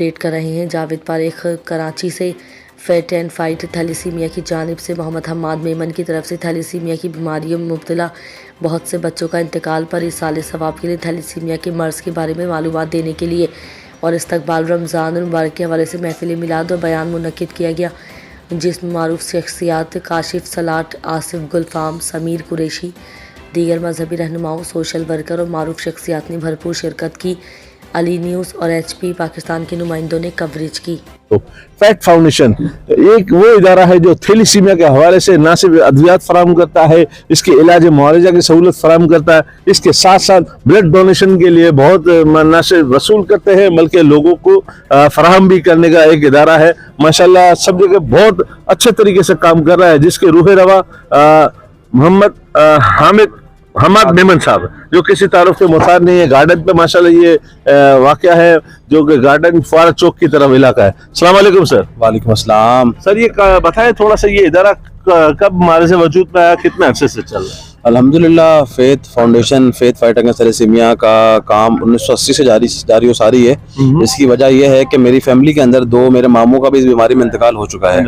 Update कर रहे हैं। जावेद पारेख कराची से फिट एंड फाइट थैलेसीमिया की जानिब से मोहम्मद हम्माद मेमन की तरफ से थैलेसीमिया की बीमारियों में मुब्तला बहुत से बच्चों का इंतकाल पर इस साल सवाब के लिए थैलेसीमिया के मर्ज़ के बारे में मालूमात देने के लिए और इस्तकबाल रमज़ान मुबारक के हवाले से महफिल मिलाद और बयान मुनक्किद किया गया, जिसमें मारूफ शख्सियात काशिफ सलाट, आसिफ गुलफाम, समीर कुरैशी, दीगर मजहबी रहनुमाओं, सोशल वर्कर और मारूफ शख्सियात ने भरपूर शिरकत की। अली न्यूज़ और HP पाकिस्तान के नुमाइंदों ने कवरेज की। तो फैट फाउंडेशन एक वो इदारा है जो थैलेसीमिया के हवाले से ना सिर्फ अद्वियात फराहम करता है, इसके इलाज मुआवजा की सहूलत फराहम करता है, इसके साथ साथ ब्लड डोनेशन के लिए बहुत ना सिर्फ वसूल करते हैं बल्कि लोगों को फराहम भी करने का एक इदारा है। माशाल्लाह सब जगह बहुत अच्छे तरीके से काम कर रहा है, जिसके रूह रवा मोहम्मद हम्माद मेमन साहब जो किसी तारुफ के मुताबिक नहीं है। गार्डन पे माशाल्लाह ये वाक़या है जो कि गार्डन फुआरा चौक की तरफ इलाका है। अस्सलाम वालेकुम सर। वालेकुम अस्सलाम। सर ये बताएं थोड़ा सा, ये इदारा कब हमारे से वजूद में आया, कितने अरसे से चल रहा है? अल्हम्दुलिल्लाह faith foundation faith fight against thalassemia का काम 1980 से जारी और सारी है। इसकी वजह यह है कि मेरी फैमिली के अंदर दो मेरे मामू का भी इस बीमारी में इंतकाल हो चुका है।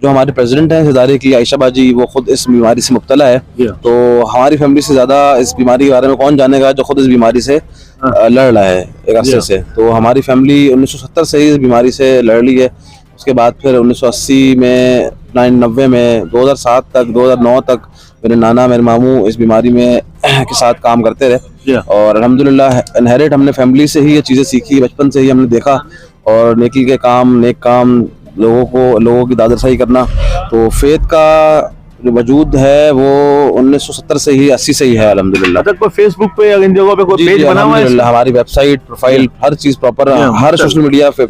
जो हमारे प्रेसिडेंट हैं इस इदारे की, आयशा बाजी, वो खुद इस बीमारी से मुब्तला है। तो हमारी फैमिली से ज़्यादा इस बीमारी के बारे में कौन जानेगा जो खुद इस बीमारी से लड़ रहा है एक अरसे से। तो हमारी फैमिली 1970 से ही इस बीमारी से लड़ रही है। उसके बाद फिर 1980 में, 90 में, 2007 तक, 2009 तक मेरे नाना मेरे मामू इस बीमारी में के साथ काम करते रहे। और अल्हम्दुलिल्लाह इनहेरिट हमने फैमिली से ही ये चीज़ें सीखी, बचपन से ही हमने देखा। और नेकी के काम, नेक काम, लोगों की दादरसाई करना। तो फेथ का जो वजूद है वो 1970 से ही 80 से ही है अल्हम्दुलिल्लाह। अच्छा, कोई फेसबुक पे या इन जगहों पे कोई पेज बना हुआ है? हमारी वेबसाइट, प्रोफाइल, हर चीज प्रॉपर, हर सोशल मीडिया उसके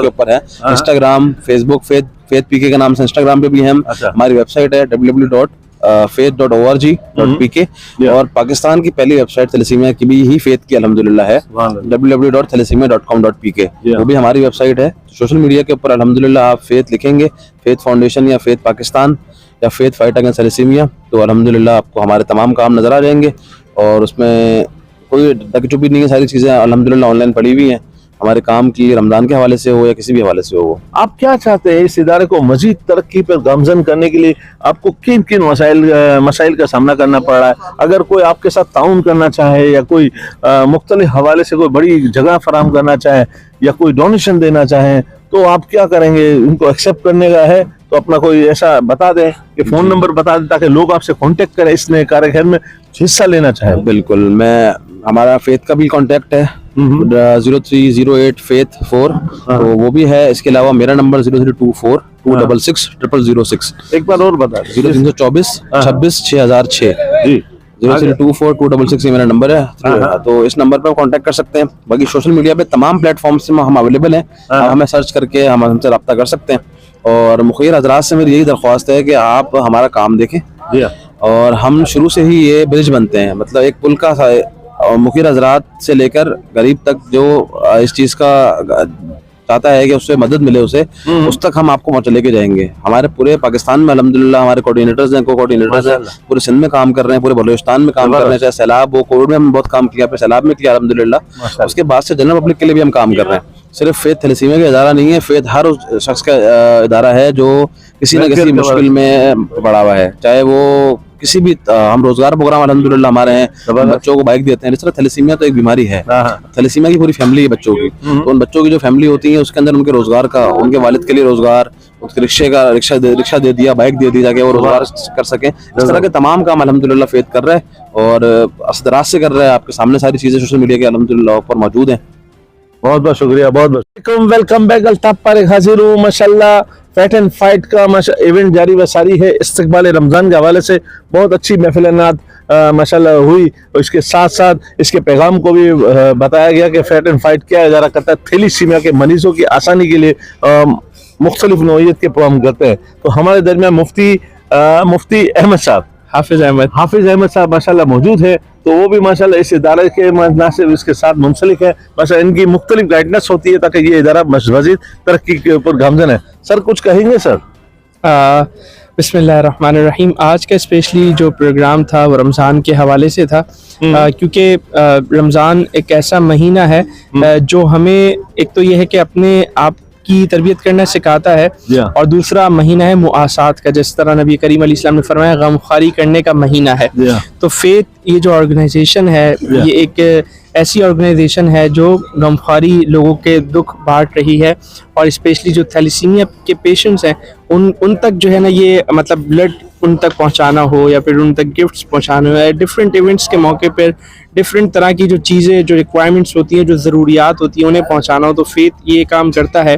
ऊपर है। इंस्टाग्राम, फेसबुक, फेथ पीके के नाम से इंस्टाग्राम पे भी है। हमारी वेबसाइट है www.faith.org.pk और पाकिस्तान की पहली वेबसाइट थैलेसीमिया की भी यही फेथ की अल्हम्दुलिल्लाह है, www.thalassemia.com.pk। वो भी हमारी वेबसाइट है। सोशल मीडिया के ऊपर अल्हम्दुलिल्लाह आप फेथ लिखेंगे, फेथ फाउंडेशन या फेथ पाकिस्तान या फेथ फाइट अगेंस्ट थैलेसीमिया, तो अल्हम्दुलिल्लाह आपको हमारे तमाम काम नजर आ जाएंगे। और उसमें कोई डकचुपी नहीं है, सारी चीज़ें अल्हम्दुलिल्लाह ऑनलाइन पड़ी हुई हैं हमारे काम की, रमज़ान के हवाले से हो या किसी भी हवाले से हो। आप क्या चाहते हैं इस इदारे को मजीद तरक्की पर गामजन करने के लिए? आपको किन किन मसाइल का सामना करना पड़ रहा है? अगर कोई आपके साथ ताउन करना चाहे या कोई मुख्तलिफ हवाले से कोई बड़ी जगह फराहम करना चाहे या कोई डोनेशन देना चाहे, तो आप क्या करेंगे? उनको एक्सेप्ट करने का है तो अपना कोई ऐसा बता दें कि फ़ोन नंबर बता दें ताकि लोग आपसे कांटेक्ट करें इस नए कार्यक्रम में हिस्सा लेना चाहे। बिल्कुल, हमारा फेथ का भी कांटेक्ट है 0308 फेथ 4, तो वो भी है। इसके अलावा मेरा नंबर 0324 266 0006। एक बार और बता दें। 0324 26 6006 जी, 0324 266 ये मेरा नंबर है। तो इस नंबर पर कांटेक्ट कर सकते हैं। बाकी सोशल मीडिया पे तमाम प्लेटफॉर्म्स में हम अवेलेबल हैं, हमें सर्च करके हम हमसे रब्ता कर सकते हैं। और मुखिर हजरात से मेरी यही दरख्वास्त है कि आप हमारा काम देखें। और हम शुरू से ही ये ब्रिज बनते हैं, मतलब एक पुल का सा, और मुखिर हजरात से लेकर गरीब तक जो इस चीज़ का चाहता है कि उससे मदद मिले उसे, उस तक हम आपको पहुंचा लेके जाएंगे। हमारे पूरे पाकिस्तान में अल्हम्दुलिल्लाह हमारे कोऑर्डिनेटर्स हैं, को-कोऑर्डिनेटर्स हैं, पूरे सिंध में काम कर रहे हैं, पूरे बलूचिस्तान में काम कर रहे हैं, चाहे सैलाब हो, कोविड में हम बहुत काम किया, सैलाब में किया अल्हम्दुलिल्लाह। उसके बाद से जनरल पब्लिक के लिए भी हम काम कर रहे हैं। सिर्फ फेथ थैलेसीमिया का इदारा नहीं है, फेथ हर उस शख्स का इदारा है जो किसी न किसी मुश्किल में पड़ा हुआ है, चाहे वो किसी भी। हम रोजगार प्रोग्राम अल्हम्दुलिल्लाह हमारे हैं, बच्चों को बाइक देते हैं। जिस तरह थैलेसीमिया तो एक बीमारी है, थैलेसीमिया की पूरी फैमिली है बच्चों की, तो उन बच्चों की जो फैमिली होती है उसके अंदर उनके रोजगार का, उनके वालिद के लिए रोजगार, उसके रिक्शा दे दिया, बाइक दे दी ताकि वो रोजगार कर सके। इस तरह के तमाम काम अल्हम्दुलिल्लाह फेथ कर रहा है और असदराज से कर रहा है। आपके सामने सारी चीजें सोशल मीडिया के अल्हम्दुलिल्लाह ऊपर मौजूद हैं। बहुत बहुत शुक्रिया, बहुत बहुत वेलकम बैक। अल्ताफ पारेख हाजिर हूँ। माशाल्लाह फैट एंड फाइट का इवेंट जारी व सारी है। इस्तकबाल रमज़ान के हवाले से बहुत अच्छी महफिल-ए-नात माशाल्लाह हुई और इसके साथ साथ इसके पैगाम को भी बताया गया कि फैट एंड फाइट क्या इदारा करता है। थैलेसीमिया के मरीजों की आसानी के लिए मुख्तलिफ नौइयत के प्रोग्राम करते हैं। तो हमारे दरमियान मुफ्ती अहमद साहब, हाफिज अहमद साहब माशाल्लाह मौजूद है। तो वो भी माशाल्लाह इस इदारे के ना सिर्फ इसके साथ मुंसलिक है, माशाल्लाह इनकी मुख्तलिफ गाइडेंस होती है ताकि ये इदारा मज़ीद तरक्की के ऊपर गामजन है। सर कुछ कहेंगे सर? बिस्मिल्लाहिर्रहमानिर्रहीम। आज का स्पेशली जो प्रोग्राम था वो रमज़ान के हवाले से था, क्योंकि रमज़ान एक ऐसा महीना है जो हमें एक तो ये है कि अपने आप की तरबियत करना सिखाता है, और दूसरा महीना है मुआसात का, जिस तरह नबी करीम अलैहिस्सलाम ने फरमाया गमख्वारी करने का महीना है। तो फेथ ये जो ऑर्गेनाइजेशन है ये एक ऐसी ऑर्गेनाइजेशन है जो गमख्वारी लोगों के दुख बांट रही है, और स्पेशली जो थैलेसीमिया के पेशेंट्स हैं उन तक जो है ना ये मतलब ब्लड उन तक पहुंचाना हो या फिर उन तक गिफ्ट्स पहुंचाना हो, या डिफरेंट इवेंट्स के मौके पर डिफरेंट तरह की जो चीज़ें जो रिक्वायरमेंट्स होती हैं, जो ज़रूरियात होती हैं, उन्हें पहुंचाना हो, तो फेथ ये काम करता है।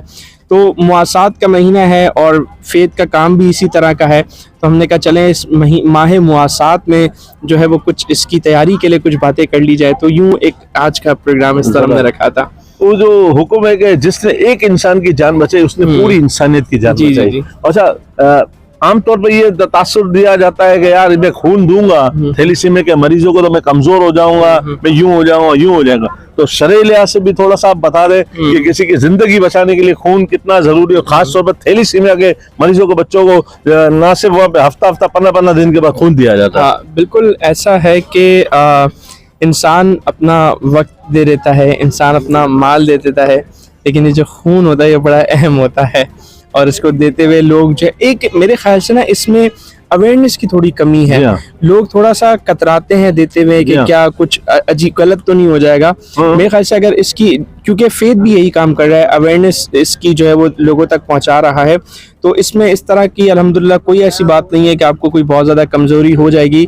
तो मुआसात का महीना है और फेथ का काम भी इसी तरह का है, तो हमने कहा चलें इस माह मुआसात में जो है वो कुछ इसकी तैयारी के लिए कुछ बातें कर ली जाए। तो यूँ एक आज का प्रोग्राम इस तरह हमने रखा था। वो जो हुक्म है कि जिसने एक इंसान की जान बचाई उसने पूरी इंसानियत की जान बचाई। अच्छा, आमतौर पर ये तासुर दिया जाता है कि यार मैं खून दूंगा थैलेसीमिया के मरीजों को तो मैं कमजोर हो जाऊंगा, मैं यूं हो जाऊंगा, यूं हो जाएगा। तो शरई लिहाज से भी थोड़ा सा आप बता दें कि किसी की जिंदगी बचाने के लिए खून कितना जरूरी है, खास तौर पर थैलेसीमिया के मरीजों को, बच्चों को ना सिर्फ वहाँ पे हफ्ता 15 दिन के बाद खून दिया जाता है। हाँ, बिल्कुल ऐसा है कि इंसान अपना वक्त दे देता है, इंसान अपना माल दे देता है, लेकिन ये जो खून होता है ये बड़ा अहम होता है, और इसको देते हुए लोग जो एक मेरे ख्याल से ना इसमें अवेयरनेस की थोड़ी कमी है। लोग थोड़ा सा कतराते हैं देते हुए कि क्या कुछ अजीब गलत तो नहीं हो जाएगा। मेरे ख्याल से अगर इसकी, क्योंकि फेथ भी यही काम कर रहा है, अवेयरनेस इसकी जो है वो लोगों तक पहुंचा रहा है, तो इसमें इस तरह की अल्हम्दुलिल्लाह कोई ऐसी बात नहीं है कि आपको कोई बहुत ज़्यादा कमज़ोरी हो जाएगी।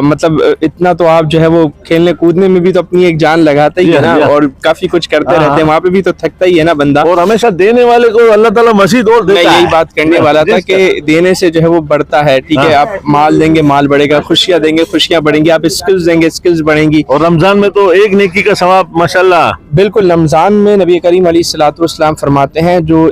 मतलब इतना तो आप जो है वो खेलने कूदने में भी तो अपनी एक जान लगाता ही है ना, और काफ़ी कुछ करते रहते हैं, वहाँ पे भी तो थकता ही है ना बंदा। और हमेशा देने वाले को अल्लाह ताला मज़ीद और देता है। मैं यही बात करने वाला था कि देने से जो है वो बढ़ता है। ठीक है, आप माल देंगे माल बढ़ेगा, खुशियाँ देंगे खुशियाँ बढ़ेंगी, आप स्किल्स देंगे स्किल्स बढ़ेंगी। और रमजान में तो एक नेकी का सवाब माशाल्लाह। बिल्कुल, रमज़ान में नबी करीम अलैहिस्सलातु वस्सलाम फरमाते हैं जो